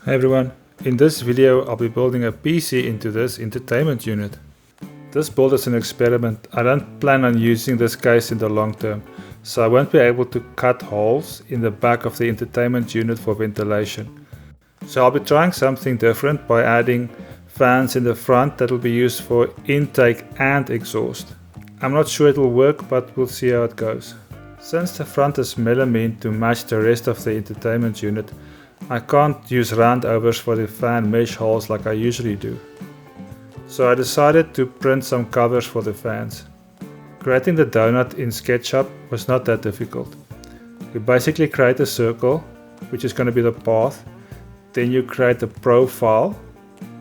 Hey everyone, in this video I'll be building a PC into this entertainment unit. This build is an experiment. I don't plan on using this case in the long term, so I won't be able to cut holes in the back of the entertainment unit for ventilation. So I'll be trying something different by adding fans in the front that will be used for intake and exhaust. I'm not sure it will work, but we'll see how it goes. Since the front is melamine to match the rest of the entertainment unit, I can't use roundovers for the fan mesh holes like I usually do. So I decided to print some covers for the fans. Creating the donut in SketchUp was not that difficult. You basically create a circle, which is going to be the path. Then you create a profile,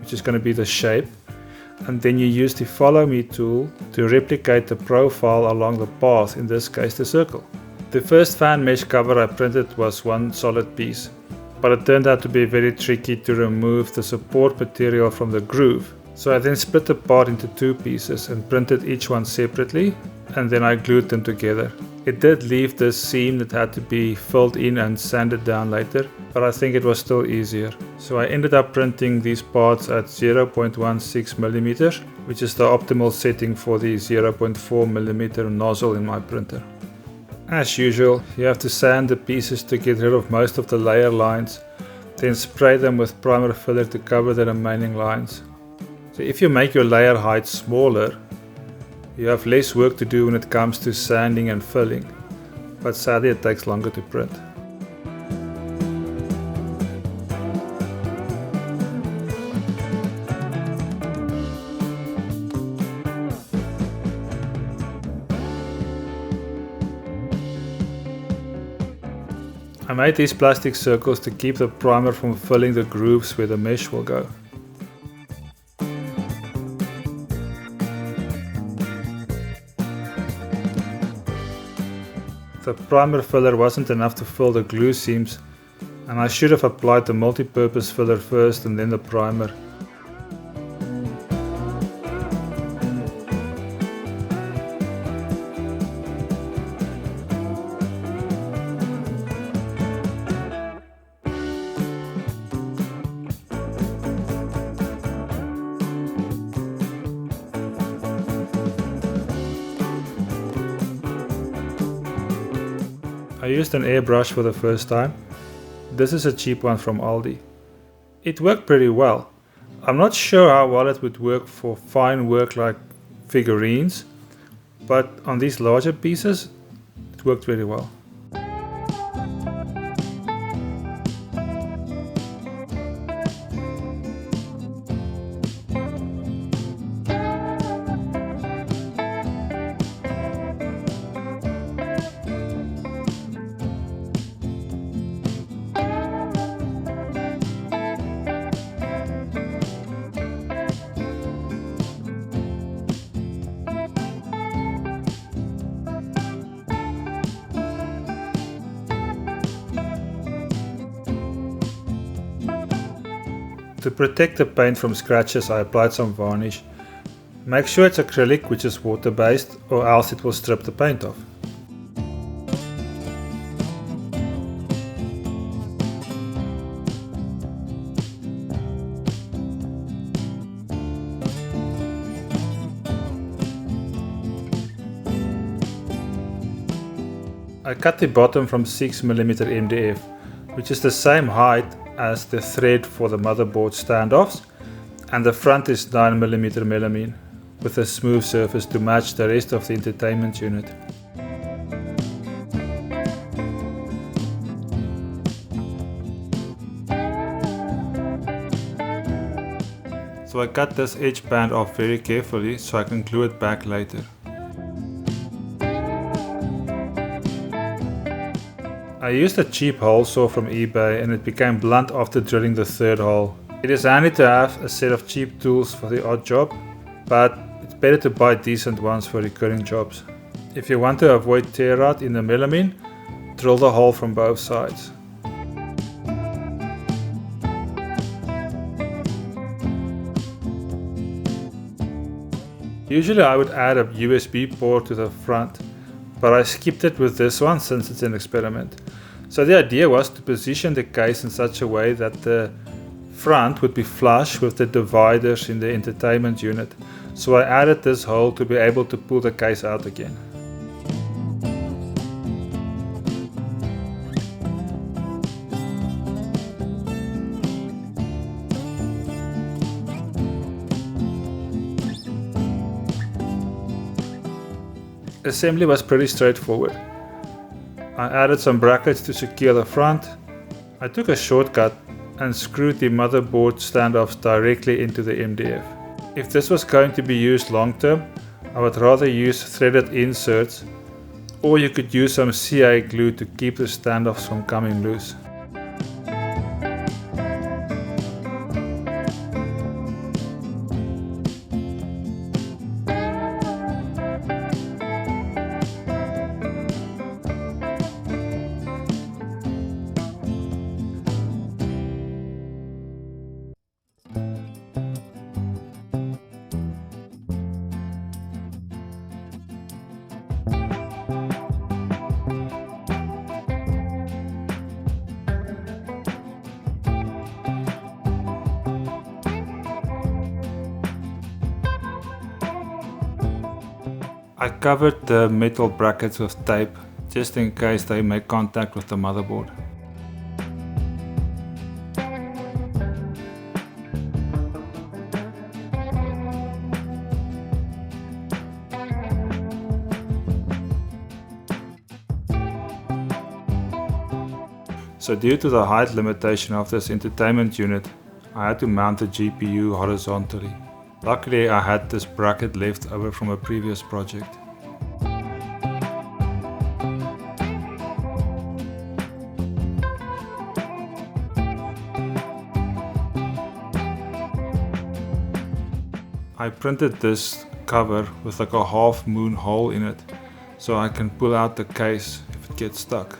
which is going to be the shape. And then you use the follow me tool to replicate the profile along the path, in this case the circle. The first fan mesh cover I printed was one solid piece, but it turned out to be very tricky to remove the support material from the groove. So I then split the part into two pieces and printed each one separately, and then I glued them together. It did leave this seam that had to be filled in and sanded down later, but I think it was still easier. So I ended up printing these parts at 0.16mm, which is the optimal setting for the 0.4mm nozzle in my printer. As usual, you have to sand the pieces to get rid of most of the layer lines, then spray them with primer filler to cover the remaining lines. So if you make your layer height smaller, you have less work to do when it comes to sanding and filling, but sadly it takes longer to print. I made these plastic circles to keep the primer from filling the grooves where the mesh will go. The primer filler wasn't enough to fill the glue seams, and I should have applied the multi-purpose filler first and then the primer. I used an airbrush for the first time. This is a cheap one from Aldi. It worked pretty well. I'm not sure how well it would work for fine work like figurines, but on these larger pieces, it worked very well. To protect the paint from scratches, I applied some varnish. Make sure it's acrylic, which is water-based, or else it will strip the paint off. I cut the bottom from 6mm MDF, which is the same height as the thread for the motherboard standoffs, and the front is 9mm melamine with a smooth surface to match the rest of the entertainment unit. So I cut this edge band off very carefully so I can glue it back later. I used a cheap hole saw from eBay and it became blunt after drilling the third hole. It is handy to have a set of cheap tools for the odd job, but it's better to buy decent ones for recurring jobs. If you want to avoid tear rot in the melamine, drill the hole from both sides. Usually I would add a USB port to the front, but I skipped it with this one since it's an experiment. So the idea was to position the case in such a way that the front would be flush with the dividers in the entertainment unit, so I added this hole to be able to pull the case out again. Assembly was pretty straightforward. I added some brackets to secure the front. I took a shortcut and screwed the motherboard standoffs directly into the MDF. If this was going to be used long term, I would rather use threaded inserts, or you could use some CA glue to keep the standoffs from coming loose. I covered the metal brackets with tape just in case they make contact with the motherboard. So due to the height limitation of this entertainment unit, I had to mount the GPU horizontally. Luckily, I had this bracket left over from a previous project. I printed this cover with like a half moon hole in it, so I can pull out the case if it gets stuck.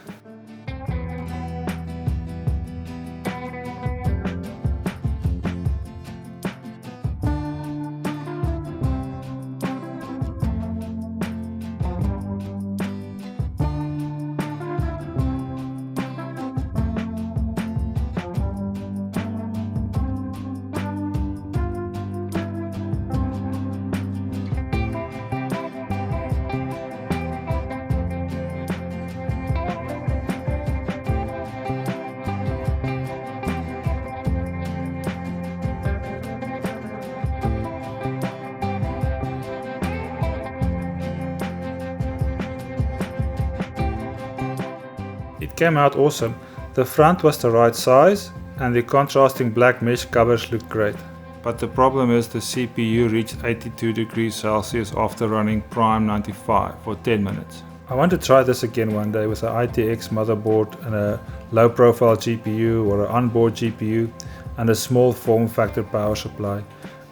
It came out awesome. The front was the right size and the contrasting black mesh covers looked great. But the problem is the CPU reached 82 degrees Celsius after running Prime 95 for 10 minutes. I want to try this again one day with an ITX motherboard and a low profile GPU or an onboard GPU and a small form factor power supply.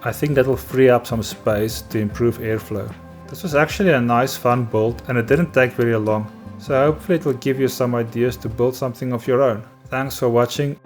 I think that will free up some space to improve airflow. This was actually a nice fun build and it didn't take very long. So hopefully it will give you some ideas to build something of your own. Thanks for watching.